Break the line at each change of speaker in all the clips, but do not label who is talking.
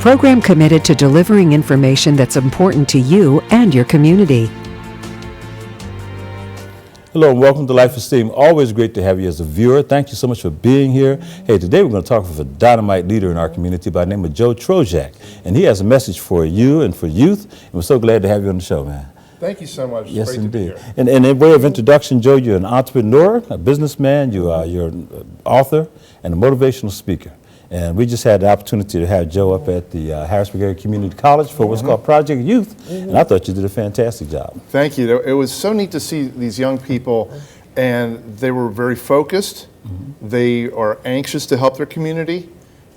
Program committed to delivering information that's important to you and your community.
Hello and welcome to Life Esteem. Always great to have you as a viewer. Thank you so much for being here. Hey, today we're going to talk with a dynamite leader in our community by the name of Joe Trojcak. And he has a message for you and for youth. And we're so glad to have you on the show, man.
Thank you so much.
Yes,
great
indeed.
To be here.
And in way of introduction, Joe, you're an entrepreneur, a businessman, you're an author, and a motivational speaker. And we just had the opportunity to have Joe up at the Harrisburg Area Community College for what's called Project Youth, and I thought you did a fantastic job.
Thank you. It was so neat to see these young people, and they were very focused. They are anxious to help their community,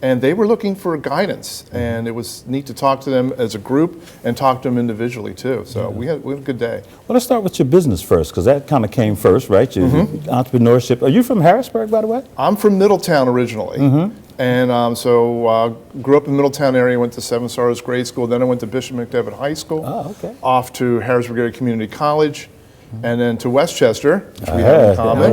and they were looking for guidance. And it was neat to talk to them as a group and talk to them individually too. So we had a good day.
Well, let's start with your business first, because that kind of came first, right? Your entrepreneurship. Are you from Harrisburg, by the way?
I'm from Middletown originally. And so grew up in the Middletown area, went to Seven Stars Grade School, then I went to Bishop McDevitt High School, off to Harrisburg Area Community College, and then to Westchester, which we have in common.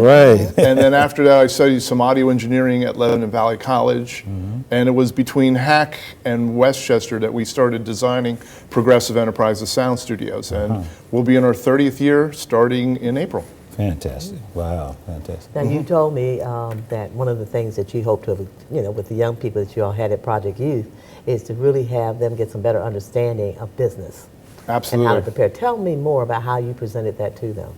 And then after that I studied some audio engineering at Lebanon Valley College, and it was between HAC and Westchester that we started designing Progressive Enterprises Sound Studios, and we'll be in our 30th year starting in April.
Fantastic. Wow, fantastic.
Now, you told me that one of the things that you hope to, with the young people that you all had at Project Youth is to really have them get some better understanding of business.
Absolutely.
And how to prepare. Tell me more about how you presented that to them.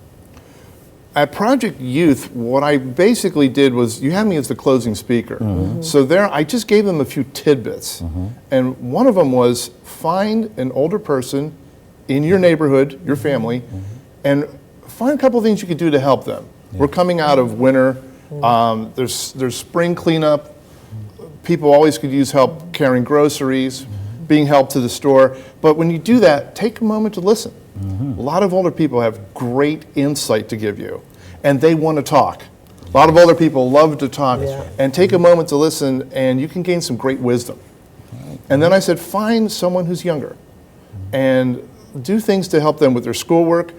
At Project Youth, what I basically did was, you had me as the closing speaker. So there, I just gave them a few tidbits. And one of them was, find an older person in your neighborhood, your family, and find a couple of things you could do to help them. We're coming out of winter. There's spring cleanup. People always could use help carrying groceries, being helped to the store. But when you do that, take a moment to listen. A lot of older people have great insight to give you, and they want to talk. A lot of older people love to talk, and take a moment to listen, and you can gain some great wisdom. And then I said, find someone who's younger, and do things to help them with their schoolwork,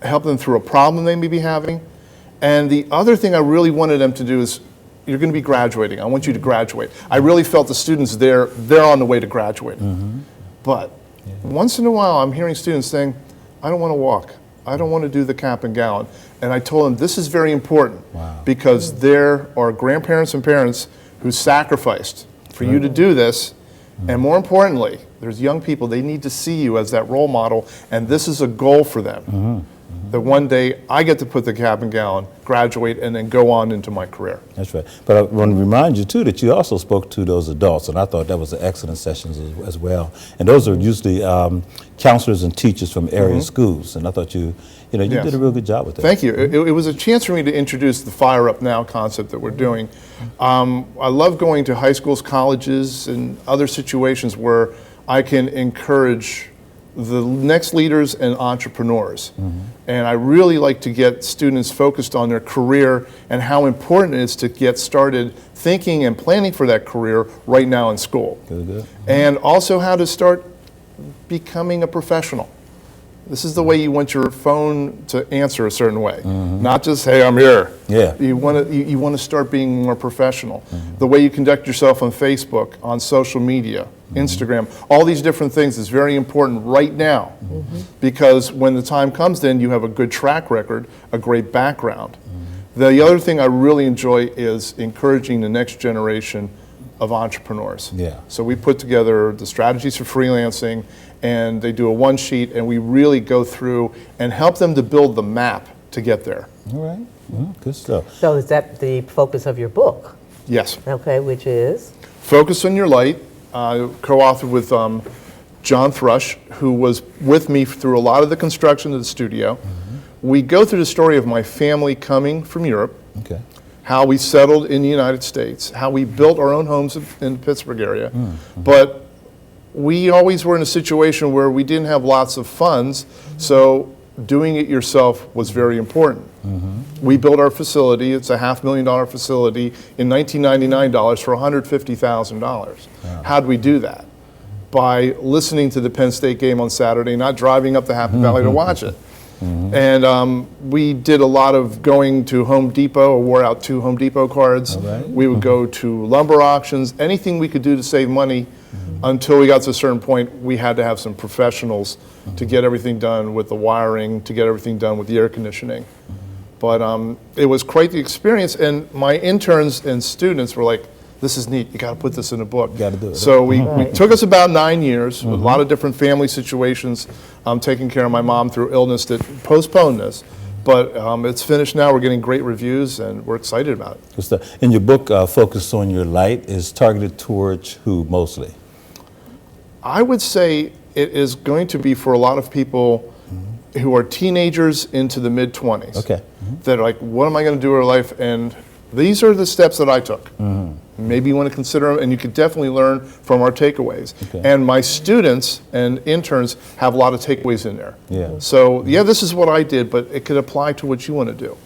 help them through a problem they may be having. And the other thing I really wanted them to do is, you're going to be graduating. I want you to graduate. I really felt the students they're on the way to graduating. But once in a while, I'm hearing students saying, I don't want to walk. I don't want to do the cap and gown. And I told them, this is very important because there are grandparents and parents who sacrificed for you to do this. And more importantly, there's young people, they need to see you as that role model, and this is a goal for them. That one day I get to put the cap and gown, graduate, and then go on into my career.
That's right. But I want to remind you, too, that you also spoke to those adults, and I thought that was an excellent session as well. And those are usually counselors and teachers from area schools, and I thought you did a real good job with that.
Thank you. It was a chance for me to introduce the Fire Up Now concept that we're doing. I love going to high schools, colleges, and other situations where I can encourage the next leaders and entrepreneurs. And I really like to get students focused on their career and how important it is to get started thinking and planning for that career right now in school. And also how to start becoming a professional. This is the way you want your phone to answer a certain way, not just, hey, I'm here. You want to start being more professional. The way you conduct yourself on Facebook, on social media, Instagram, all these different things is very important right now, because when the time comes, then you have a good track record, a great background. The other thing I really enjoy is encouraging the next generation of entrepreneurs. So we put together the strategies for freelancing, and they do a one sheet, and we really go through and help them to build the map to get there.
All right, good stuff.
So is that the focus of your book?
Yes.
Okay, which is?
Focus on Your Light, co-authored with John Thrush, who was with me through a lot of the construction of the studio. We go through the story of my family coming from Europe, how we settled in the United States, how we built our own homes in the Pittsburgh area, but we always were in a situation where we didn't have lots of funds, so doing it yourself was very important. We built our facility. It's a $500,000 facility in $1999 for $150,000. How'd we do that? By listening to the Penn State game on Saturday, not driving up to Happy Valley to watch it. And we did a lot of going to Home Depot, or wore out 2 Home Depot cards. We would go to lumber auctions, anything we could do to save money until we got to a certain point, we had to have some professionals to get everything done with the wiring, to get everything done with the air conditioning. But it was quite the experience, and my interns and students were like, this is neat, you got to put this in a book.
Got to do it.
So we took us about 9 years with a lot of different family situations, taking care of my mom through illness that postponed this. But it's finished now, we're getting great reviews, and we're excited about it.
Good stuff. And your book, Focus on Your Light, is targeted towards who mostly?
I would say it is going to be for a lot of people who are teenagers into the mid-20s.
Okay.
That are like, what am I going to do with life? And these are the steps that I took. Maybe you want to consider them, and you could definitely learn from our takeaways.
Okay.
And my students and interns have a lot of takeaways in there.
Yeah.
So yeah, this is what I did, but it could apply to what you want to do.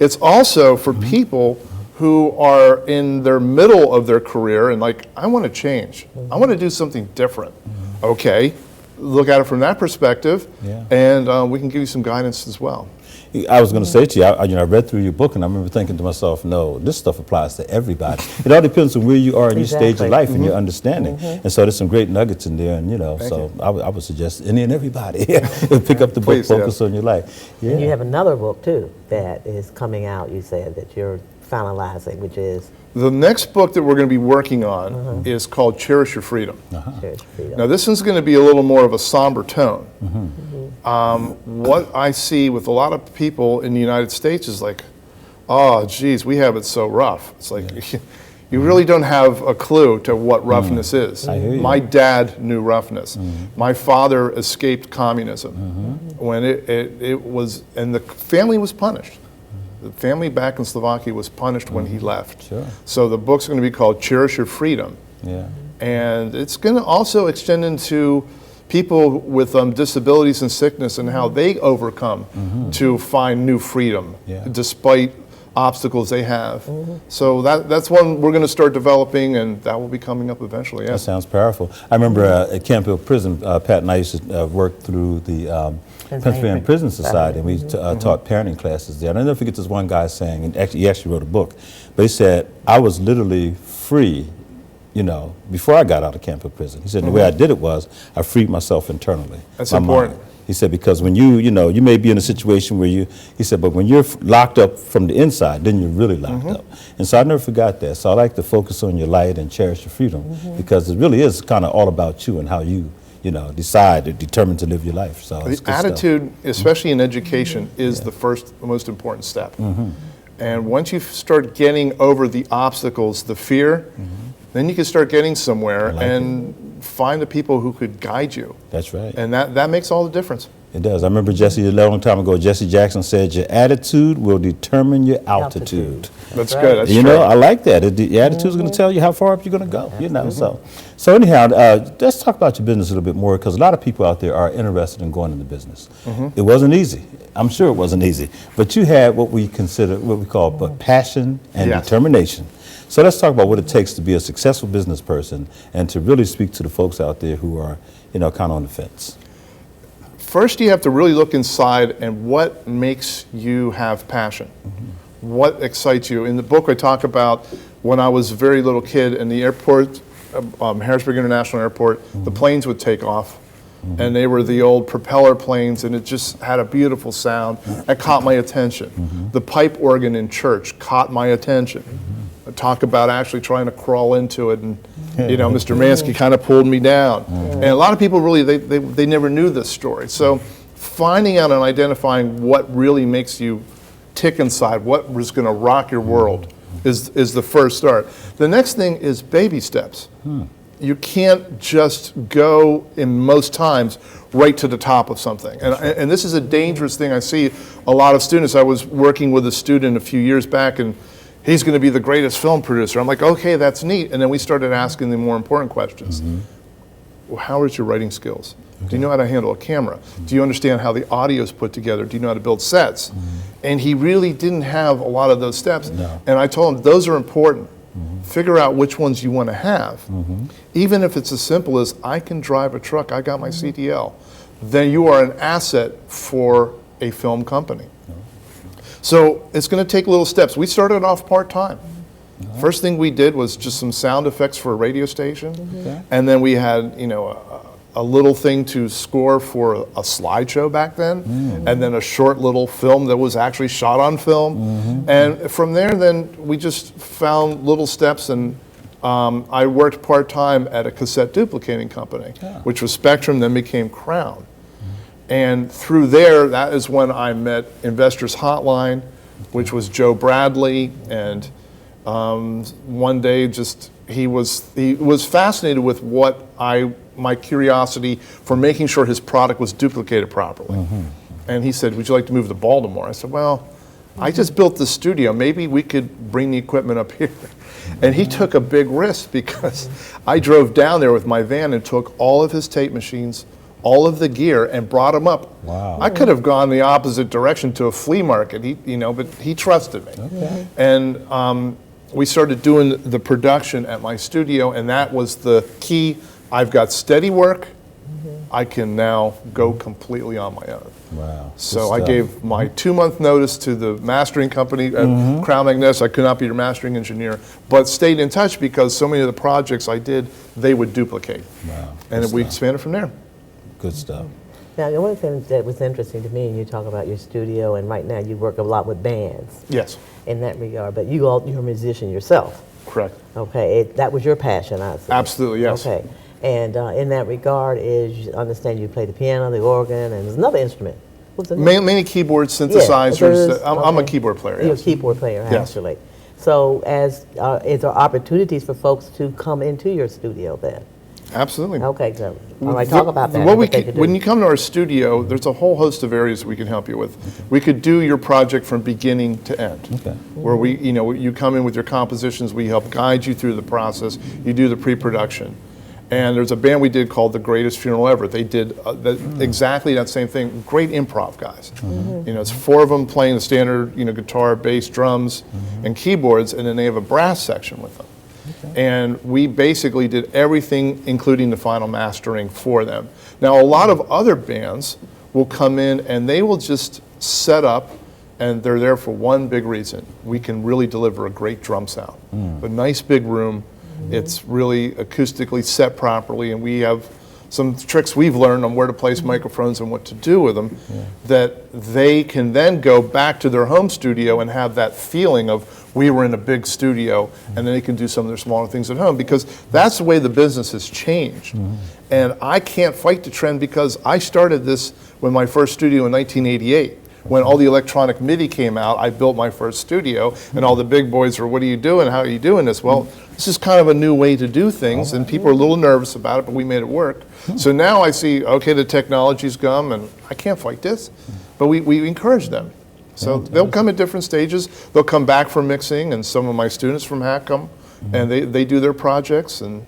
It's also for people who are in their middle of their career and like, I want to change. I want to do something different. Okay, look at it from that perspective,
Yeah.
and we can give you some guidance as well.
I was going to say to you, I read through your book, and I remember thinking to myself, no, this stuff applies to everybody. It all depends on where you are in your stage of life and your understanding. And so there's some great nuggets in there, and I would suggest any and everybody pick up the book, Focus on Your Life. Yeah.
And you have another book too that is coming out, you said, that you're finalizing, which is?
The next book that we're going to be working on is called Cherish Your Freedom.
Cherish Freedom.
Now this is going to be a little more of a somber tone. What I see with a lot of people in the United States is like, oh geez, we have it so rough. It's like, you really don't have a clue to what roughness is.
I hear you.
My dad knew roughness. My father escaped communism when it was, and the family was punished. The family back in Slovakia was punished when he left.
Sure.
So the book's going to be called Cherish Your Freedom.
Yeah.
And it's going to also extend into people with disabilities and sickness and how they overcome to find new freedom despite obstacles they have. So that's one we're going to start developing, and that will be coming up eventually.
That sounds powerful. I remember at Camp Hill Prison, Pat and I used to work through the Pennsylvania Prison Society, and we taught parenting classes there. And I'll never forget this one guy saying, and actually, he actually wrote a book, but he said, I was literally free, before I got out of Camp Hill Prison. He said, the way I did it was, I freed myself internally.
That's important.
Mind. He said, because when you may be in a situation where he said, but when you're locked up from the inside, then you're really locked up. And so I never forgot that. So I like to focus on your light and cherish your freedom, because it really is kind of all about you and how you, decide or determine to live your life. So
the attitude, especially in education, is the most important step. And once you start getting over the obstacles, the fear, then you can start getting somewhere and find the people who could guide you.
That's right.
And that makes all the difference.
It does. I remember a long time ago, Jesse Jackson said, your attitude will determine your altitude.
That's good. That's
you
true.
know, I like that. The attitude is going to tell you how far up you're going to go. So anyhow, let's talk about your business a little bit more, because a lot of people out there are interested in going into business. It wasn't easy. I'm sure it wasn't easy. But you had what we call passion and determination. So let's talk about what it takes to be a successful business person and to really speak to the folks out there who are, kind of on the fence.
First, you have to really look inside and what makes you have passion. What excites you? In the book, I talk about when I was a very little kid in the airport, Harrisburg International Airport, the planes would take off. And they were the old propeller planes, and it just had a beautiful sound. That caught my attention. The pipe organ in church caught my attention. I talk about actually trying to crawl into it, and Mr. Mansky kind of pulled me down. And a lot of people really, they never knew this story. So finding out and identifying what really makes you tick inside, what was going to rock your world is the first start. The next thing is baby steps. You can't just go, in most times, right to the top of something. And this is a dangerous thing. I see a lot of students. I was working with a student a few years back, and he's going to be the greatest film producer. I'm like, okay, that's neat. And then we started asking the more important questions. Well, how is your writing skills? Do you know how to handle a camera? Do you understand how the audio is put together? Do you know how to build sets? And he really didn't have a lot of those steps. And I told him, those are important. Figure out which ones you want to have. Even if it's as simple as, I can drive a truck, I got my CDL, then you are an asset for a film company. So it's going to take little steps. We started off part-time. First thing we did was just some sound effects for a radio station, and then we had a little thing to score for a slideshow back then, and then a short little film that was actually shot on film, and from there then we just found little steps, and I worked part-time at a cassette duplicating company, which was Spectrum, then became Crown. And through there, that is when I met Investors Hotline, which was Joe Bradley, and one day he was fascinated with my curiosity for making sure his product was duplicated properly. And he said, "Would you like to move to Baltimore?" I said, "Well, I just built this studio. Maybe we could bring the equipment up here." And he took a big risk because I drove down there with my van and took all of his tape machines, all of the gear, and brought them up.
Wow.
I could have gone the opposite direction to a flea market, but he trusted me. And we started doing the production at my studio, and that was the key. I've got steady work. I can now go completely on my own.
Wow.
So I gave my 2-month notice to the mastering company at Crown Magnetics. I could not be your mastering engineer, but stayed in touch because so many of the projects I did, they would duplicate.
Wow.
And we expanded from there.
Good stuff.
Now, one of the things that was interesting to me, and you talk about your studio, and right now you work a lot with bands.
Yes.
In that regard, but you're a musician yourself.
Correct.
Okay, that was your passion, I see.
Absolutely, yes.
Okay, and in that regard, I understand you play the piano, the organ, and there's another instrument. What's the name?
Mainly keyboards, synthesizers. I'm a keyboard player.
You're
Yes.
a keyboard player,
Yes.
actually. So, is there opportunities for folks to come into your studio then?
Absolutely.
Okay, so all right, talk about that.
When you come to our studio, there's a whole host of areas we can help you with. We could do your project from beginning to end.
Okay.
Where you come in with your compositions, we help guide you through the process. You do the pre-production. And there's a band we did called The Greatest Funeral Ever. They did exactly that same thing. Great improv guys. It's 4 of them playing the standard, guitar, bass, drums, and keyboards, and then they have a brass section with them. And we basically did everything, including the final mastering for them. Now, a lot of other bands will come in and they will just set up, and they're there for one big reason. We can really deliver a great drum sound. A nice big room. It's really acoustically set properly, and we have some tricks we've learned on where to place microphones and what to do with them, that they can then go back to their home studio and have that feeling of we were in a big studio, and then they can do some of their smaller things at home, because that's the way the business has changed. And I can't fight the trend because I started this with my first studio in 1988. When all the electronic MIDI came out, I built my first studio, and all the big boys were, "What are you doing? How are you doing this?" Well, this is kind of a new way to do things, and people are a little nervous about it, but we made it work. So now I see, okay, the technology's come, and I can't fight this, but we encourage them. So they'll come at different stages. They'll come back for mixing, and some of my students from Hack come, and they do their projects, and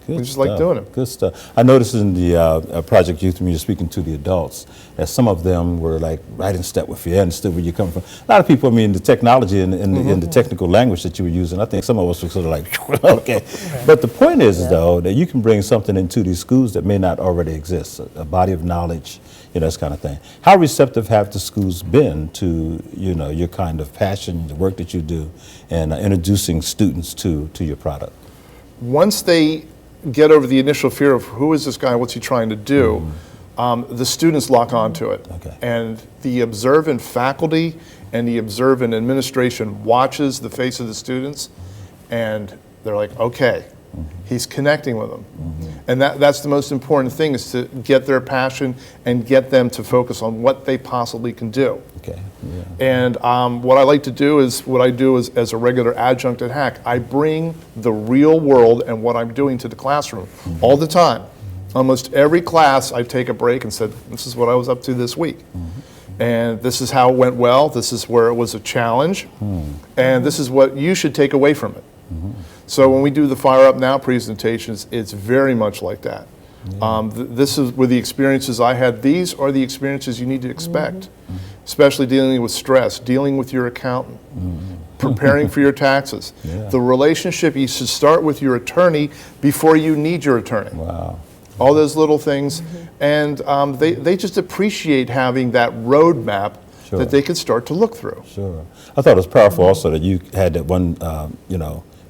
we just like doing it.
Good stuff. I noticed in the Project Youth, when you're speaking to the adults, that some of them were like right in step with you, understood where you're coming from. A lot of people, the technology and the technical language that you were using, I think some of us were sort of like, okay. But the point is, though, that you can bring something into these schools that may not already exist, a body of knowledge, this kind of thing. How receptive have the schools been to, your kind of passion, the work that you do, and introducing students to your product?
Once they get over the initial fear of who is this guy, what's he trying to do, the students lock onto it.
Okay.
And the observant faculty and the observant administration watches the face of the students, and they're like, okay, he's connecting with them. And that's the most important thing, is to get their passion and get them to focus on what they possibly can do.
Okay. Yeah.
And what I like to do is, as a regular adjunct at Hack, I bring the real world and what I'm doing to the classroom all the time. Almost every class, I take a break and said, this is what I was up to this week. And this is how it went well, this is where it was a challenge, and this is what you should take away from it. So when we do the Fire Up Now presentations, it's very much like that. This is with the experiences I had. These are the experiences you need to expect, especially dealing with stress, dealing with your accountant, preparing for your taxes. The relationship, you should start with your attorney before you need your attorney.
Wow.
All those little things. And they just appreciate having that roadmap that they could start to look through.
Sure. I thought it was powerful also that you had that one,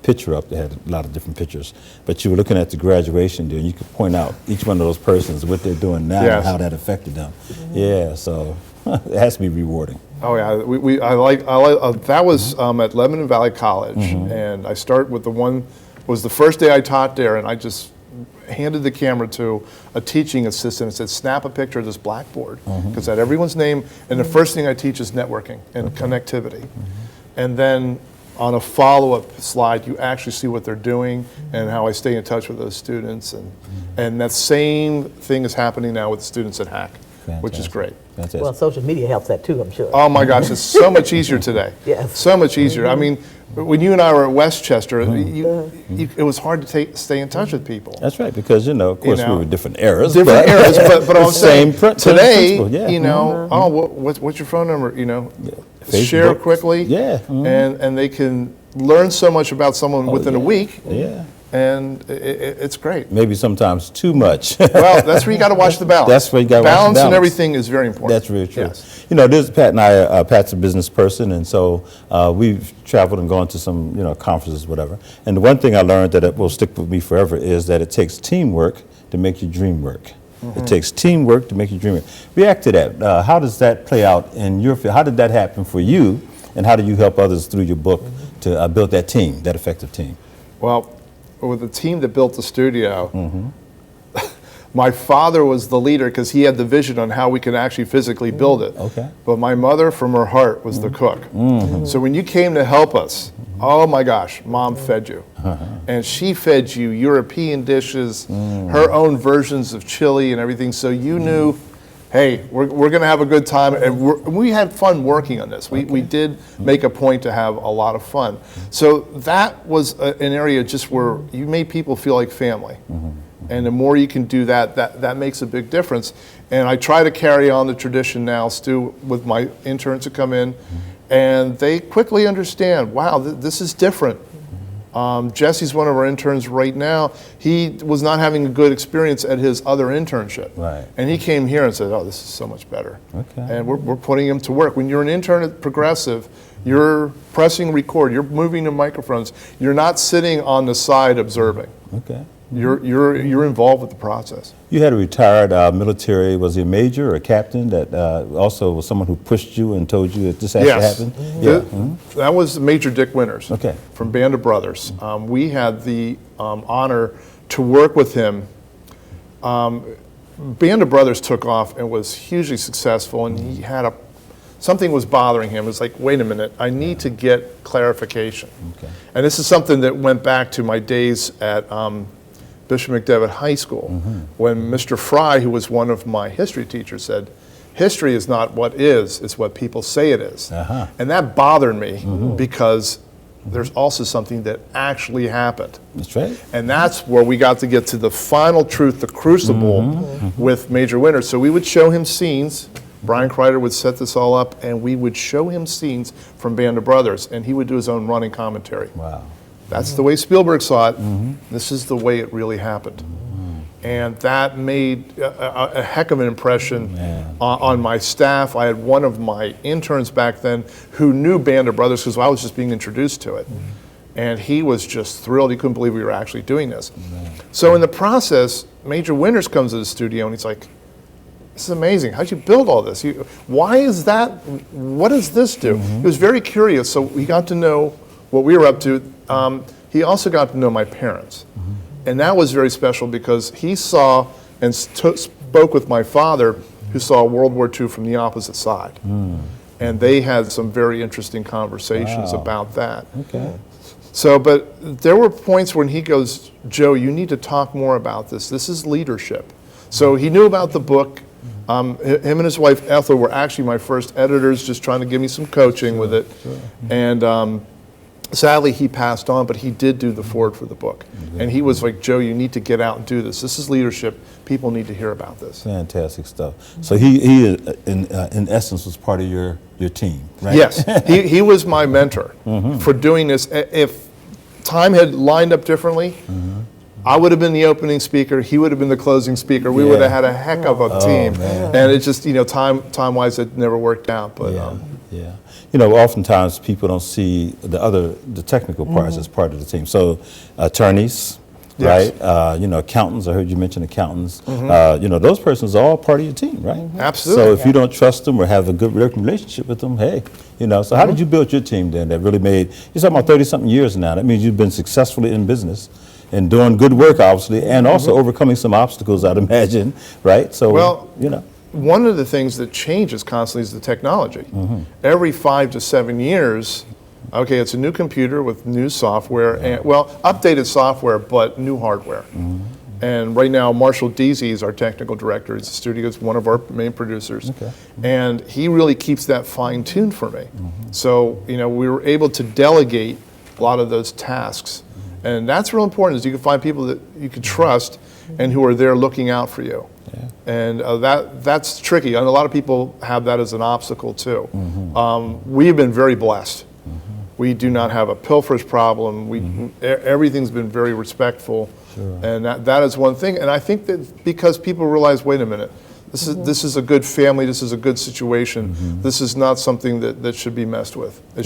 picture up that had a lot of different pictures, but you were looking at the graduation there, and you could point out each one of those persons, what they're doing now, and how that affected them. Yeah, so it has to be rewarding.
Oh yeah, that was at Lebanon Valley College, and I start with the one, was the first day I taught there, and I just handed the camera to a teaching assistant and said, snap a picture of this blackboard, because I had everyone's name, and the first thing I teach is networking and connectivity. And then on a follow-up slide, you actually see what they're doing and how I stay in touch with those students, and that same thing is happening now with the students at Hack. Which is great.
Fantastic.
Well, social media helps that too, I'm sure.
Oh my gosh, it's so much easier today.
Yes.
So much easier. I mean, when you and I were at Westchester, it was hard to stay in touch with people.
That's right, because, of course, we were different eras.
Different eras, but I'm saying today,
principle,
what's your phone number?
Facebook.
Share quickly.
Yeah.
And they can learn so much about someone within a week.
Yeah.
And it's great.
Maybe sometimes too much.
Well, that's where you got to watch the balance.
That's where you got to watch the balance.
Balance and everything is very important.
That's really true.
Yes.
This Pat and I, Pat's a business person, and so we've traveled and gone to some, conferences, whatever. And the one thing I learned that will stick with me forever is that it takes teamwork to make your dream work. It takes teamwork to make your dream work. React to that. How does that play out in your field? How did that happen for you, and how do you help others through your book to build that team, that effective team?
Well, with the team that built the studio, my father was the leader because he had the vision on how we could actually physically build it.
Okay.
But my mother, from her heart, was the cook. So when you came to help us, oh my gosh, Mom fed you. And she fed you European dishes, her own versions of chili and everything, so you knew, hey, we're going to have a good time, and we had fun working on this. We did make a point to have a lot of fun. So that was an area just where you made people feel like family. And the more you can do that, that makes a big difference. And I try to carry on the tradition now, Stu, with my interns who come in, and they quickly understand, wow, this is different. Jesse's one of our interns right now. He was not having a good experience at his other internship.
Right.
And he came here and said, oh, this is so much better.
Okay.
And we're putting him to work. When you're an intern at Progressive, you're pressing record, you're moving the microphones, you're not sitting on the side observing.
Okay.
You're involved with the process.
You had a retired military, was he a major or a captain that also was someone who pushed you and told you that this has to happen? Yeah.
That was Major Dick Winters from Band of Brothers. We had the honor to work with him. Band of Brothers took off and was hugely successful, and he had something was bothering him. It was like, wait a minute, I need to get clarification. Okay. And this is something that went back to my days at Bishop McDevitt High School, when Mr. Fry, who was one of my history teachers, said, history is not what is, it's what people say it is. And that bothered me because there's also something that actually happened.
That's right.
And that's where we got to get to the final truth, the crucible, with Major Winters. So we would show him scenes. Brian Kreider would set this all up, and we would show him scenes from Band of Brothers, and he would do his own running commentary.
Wow.
That's the way Spielberg saw it. This is the way it really happened. And that made a heck of an impression on my staff. I had one of my interns back then who knew Band of Brothers because I was just being introduced to it. And he was just thrilled. He couldn't believe we were actually doing this. So in the process, Major Winters comes to the studio and he's like, this is amazing. How'd you build all this? Why is that? What does this do? He was very curious, so he got to know what we were up to. He also got to know my parents. And that was very special because he saw and spoke with my father, who saw World War II from the opposite side. And they had some very interesting conversations about that. Okay. So, but there were points when he goes, Joe, you need to talk more about this. This is leadership. So he knew about the book. Him and his wife Ethel were actually my first editors, just trying to give me some coaching with it. And sadly, he passed on, but he did do the foreword for the book. And he was like, Joe, you need to get out and do this. This is leadership. People need to hear about this.
Fantastic stuff. So he in essence, was part of your team, right?
Yes. he was my mentor for doing this. If time had lined up differently, I would have been the opening speaker. He would have been the closing speaker. We would have had a heck of a team.
Man.
And it's just, time-wise, it never worked out. But
Yeah. Oftentimes people don't see the technical parts as part of the team. So attorneys,
Yes.
right? Accountants. I heard you mention accountants. Those persons are all part of your team, right?
Absolutely.
So if you don't trust them or have a good working relationship with them, hey, so how did you build your team then that really made, you're talking about 30-something years now. That means you've been successfully in business and doing good work, obviously, and also overcoming some obstacles, I'd imagine, right? So,
one of the things that changes constantly is the technology. Every 5 to 7 years, okay, it's a new computer with new software, and updated software, but new hardware. And right now, Marshall Deasy is our technical director. He's the studio's one of our main producers.
Okay.
And he really keeps that fine-tuned for me. So, we were able to delegate a lot of those tasks. And that's real important, is you can find people that you can trust and who are there looking out for you. And that's tricky. And a lot of people have that as an obstacle too. We've been very blessed. We do not have a pilferage problem. Everything's been very respectful. And that is one thing. And I think that because people realize, wait a minute, this is a good family. This is a good situation. This is not something that should be messed with. It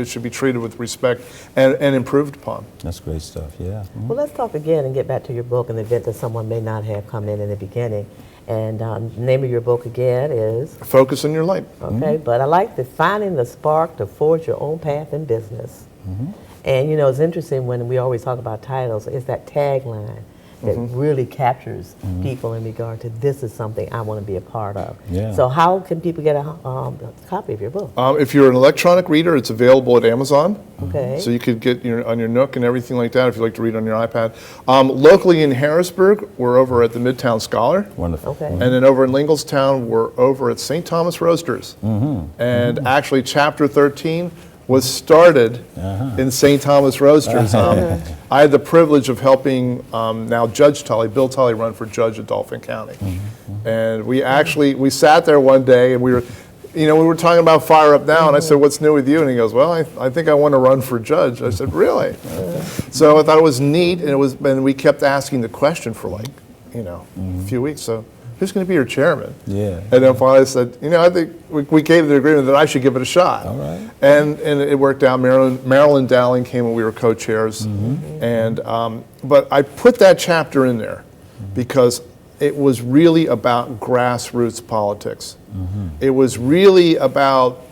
should be treated with respect and improved upon.
That's great stuff. Yeah.
Well, let's talk again and get back to your book in the event that someone may not have come in the beginning. And the name of your book again is?
Focus on your light.
Okay, but I like finding the spark to forge your own path in business. And it's interesting when we always talk about titles, it's that tagline that really captures people in regard to this is something I want to be a part of.
Yeah.
So how can people get a copy of your book?
If you're an electronic reader, it's available at Amazon.
Okay.
So you could get on your Nook and everything like that if you like to read on your iPad. Locally in Harrisburg, we're over at the Midtown Scholar.
Wonderful.
Okay.
And then over in Lingelstown, we're over at St. Thomas Roasters. And actually, Chapter 13 was started in St. Thomas Roasters. I had the privilege of helping now Judge Tully, Bill Tully, run for judge of Dauphin County. And we sat there one day and we were talking about Fire Up Now, and I said, what's new with you? And he goes, well, I think I want to run for judge. I said, really? So I thought it was neat, and we kept asking the question for a few weeks. So who's going to be your chairman?
Yeah.
And then finally I said, I think we came to the agreement that I should give it a shot.
All right.
And it worked out. Marilyn Dowling came and we were co-chairs. And but I put that chapter in there because it was really about grassroots politics. It was really about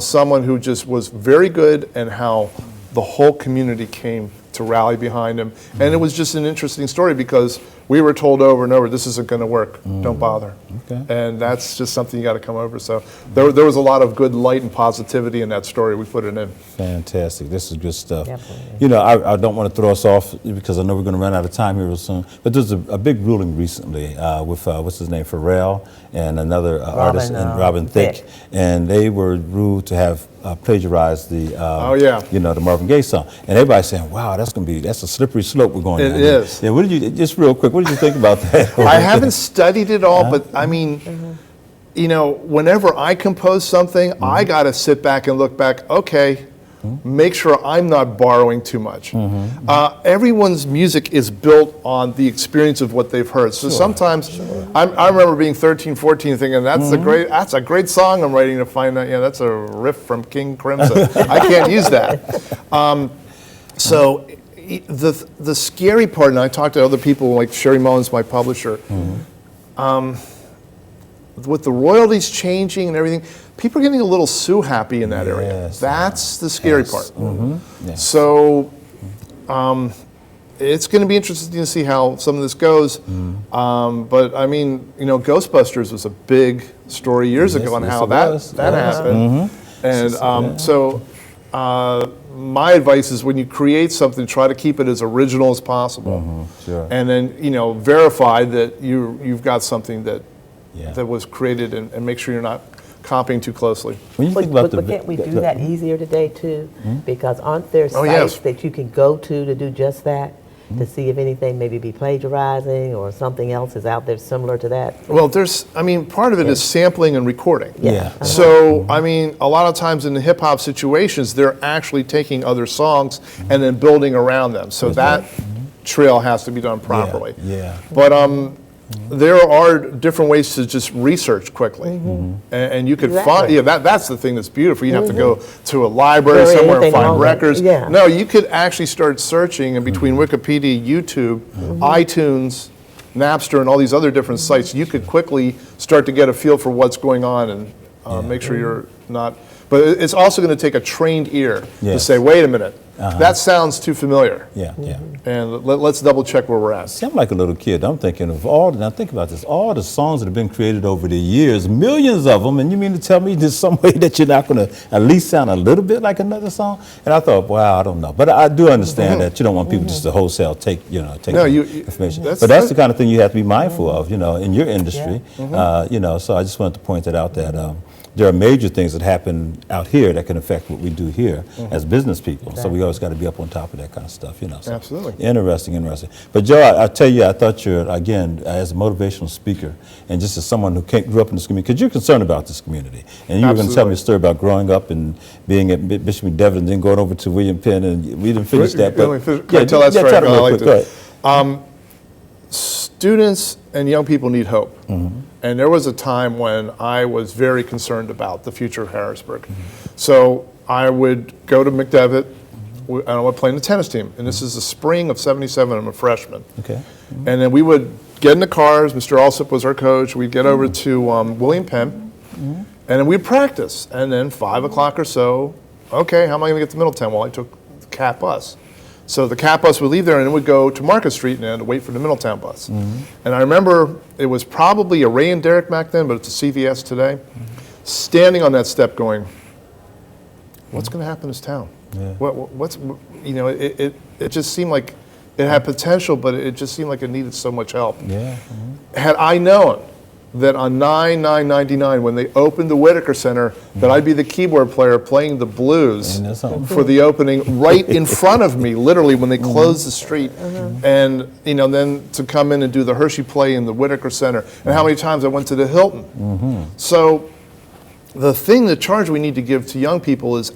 someone who just was very good and how the whole community came to rally behind him. And it was just an interesting story because we were told over and over, this isn't going to work. Don't bother.
Okay.
And that's just something you got to come over. So there was a lot of good light and positivity in that story. We put it in.
Fantastic. This is good stuff.
Definitely.
I don't want to throw us off because I know we're going to run out of time here real soon. But there's a big ruling recently with, what's his name, Pharrell and another artist, and Robin Thicke. And they were ruled to have plagiarized the, the Marvin Gaye song. And everybody's saying, wow, that's a slippery slope we're going down.
It is.
Yeah, just real quick, what did you think about that?
I haven't studied it all, but I mean, whenever I compose something, I got to sit back and look back, okay, make sure I'm not borrowing too much. Everyone's music is built on the experience of what they've heard. So sometimes, I remember being 13, 14 thinking, that's a great song I'm writing, to find out, that's a riff from King Crimson. I can't use that. So the scary part, and I talked to other people like Sherry Mullins, my publisher, with the royalties changing and everything, people are getting a little Sue happy in that area. That's the scary part. So it's going to be interesting to see how some of this goes. But I mean, Ghostbusters was a big story years ago on how that happened. And so my advice is when you create something, try to keep it as original as possible. And then, verify that you've got something that was created, and make sure you're not copying too closely.
When you think about
but can't we do that easier today too? Because aren't there sites that you can go to do just that? To see if anything maybe be plagiarizing or something else is out there similar to that?
Well, part of it is sampling and recording. So, a lot of times in the hip hop situations, they're actually taking other songs and then building around them. So trail has to be done properly.
Yeah.
But there are different ways to just research quickly, and you could find.
Exactly.
Yeah, that's the thing that's beautiful. You have to go to a library
Or
somewhere and
anything
find
along
records.
yeah.
No, you could actually start searching, and between Wikipedia, YouTube, iTunes, Napster, and all these other different sites, you could quickly start to get a feel for what's going on and make sure you're not. But it's also going to take a trained ear to
Yes.
say, wait a minute, that sounds too familiar.
Yeah.
And let's double check where we're at.
See, I'm like a little kid. I'm thinking of now think about this, all the songs that have been created over the years, millions of them, and you mean to tell me there's some way that you're not going to at least sound a little bit like another song? And I thought, wow, I don't know. But I do understand that you don't want people just to wholesale take information. But that's the kind of thing you have to be mindful of, in your industry. So I just wanted to point that out that there are major things that happen out here that can affect what we do here as business people. Exactly. So we always got to be up on top of that kind of stuff, So
Absolutely.
Interesting. But Joe, I tell you, I thought you're, again, as a motivational speaker, and just as someone who grew up in this community, because you're concerned about this community. And you were going to tell me a story about growing up and being at Bishop McDevitt and then going over to William Penn, and we didn't finish that. But
tell that story.
Tell it real quick. Go ahead.
Students and young people need hope. And there was a time when I was very concerned about the future of Harrisburg. So I would go to McDevitt, and I would play in the tennis team. And this is the spring of '77, I'm a freshman.
Okay.
And then we would get in the cars, Mr. Alsop was our coach, we'd get over to William Penn, and then we'd practice. And then 5 o'clock or so, okay, how am I gonna get to Middletown? Well, I took the CAT bus. So the CAT bus would leave there and it would go to Market Street and wait for the Middletown bus. And I remember it was probably a Ray and Derrick back then, but it's a CVS today, standing on that step going, what's going to happen to this town? Yeah. It just seemed like it had potential, but it just seemed like it needed so much help.
Yeah.
Had I known that on 9/9/99, when they opened the Whitaker Center, that I'd be the keyboard player playing the blues for the opening right in front of me, literally when they closed the street, and then to come in and do the Hershey play in the Whitaker Center, and how many times I went to the Hilton. So the charge we need to give to young people is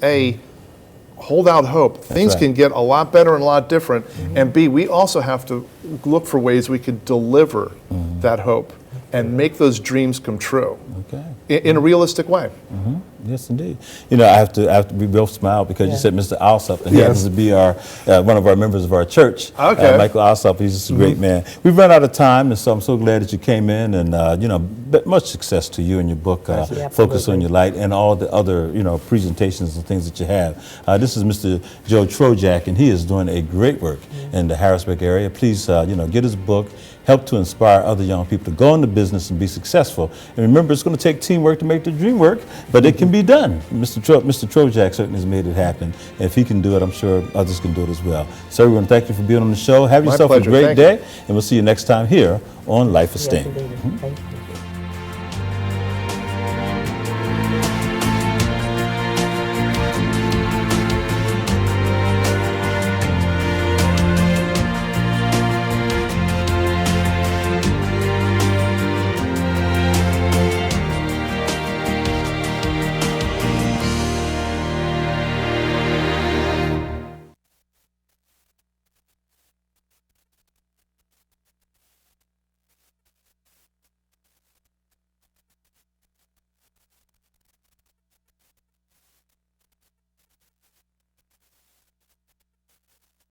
hold out hope. Things can get a lot better and a lot different, and B, we also have to look for ways we can deliver that hope and make those dreams come true in a realistic way.
Yes, indeed. We both smile because you said Mr. Alsop, and he happens to be one of our members of our church.
Okay.
Michael Alsop, he's just a great man. We've run out of time, and so I'm so glad that you came in, and much success to you and your book, Focus on Your Light, and all the other presentations and things that you have. This is Mr. Joe Trojcak, and he is doing a great work in the Harrisburg area. Please, get his book. Help to inspire other young people to go into business and be successful. And remember, it's going to take teamwork to make the dream work, but it can be done. Mr. Trojcak certainly has made it happen. And if he can do it, I'm sure others can do it as well. So we want to thank you for being on the show. Have yourself a great day, and we'll see you next time here on Life Esteem.
Yes, indeed. Thank you.